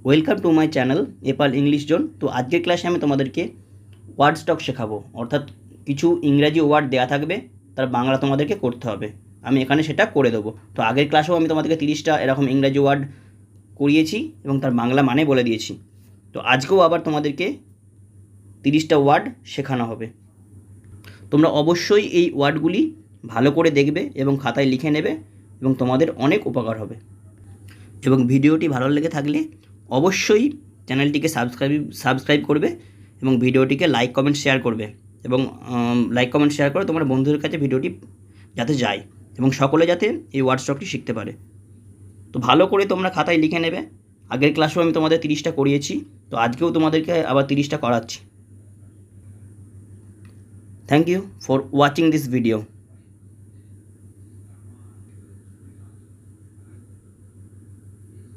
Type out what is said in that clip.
Welcome to my channel Nepal English zone. তো আজকের ক্লাসে আমি তোমাদেরকে ওয়ার্ড স্টক শেখাবো, অর্থাৎ কিছু ইংরাজি ওয়ার্ড দেওয়া থাকবে, তার বাংলা তোমাদেরকে করতে হবে। আমি এখানে সেটা করে দেবো। তো আগের ক্লাসেও আমি তোমাদেরকে 30টা এরকম ইংরাজি ওয়ার্ড করিয়েছি এবং তার বাংলা মানে বলে দিয়েছি। তো আজকেও আবার তোমাদেরকে 30টা ওয়ার্ড শেখানো হবে। তোমরা অবশ্যই এই ওয়ার্ডগুলি ভালো করে দেখবে এবং খাতায় লিখে নেবে এবং তোমাদের অনেক উপকার হবে। এবং ভিডিওটি ভালো লেগে থাকলে অবশ্যই চ্যানেলটিকে সাবস্ক্রাইব করবে এবং ভিডিওটিকে লাইক কমেন্ট শেয়ার করবে এবং লাইক কমেন্ট শেয়ার করে তোমার বন্ধুদের কাছে ভিডিওটি যাতে যায় এবং সকলে যাতে এই ওয়ার্ড স্টকটি শিখতে পারে। তো ভালো করে তোমরা খাতায় লিখে নেবে। আগের ক্লাসেও আমি তোমাদের 30টা করিয়েছি, তো আজকেও তোমাদেরকে আবার 30টা করাচ্ছি। Thank you for watching this video.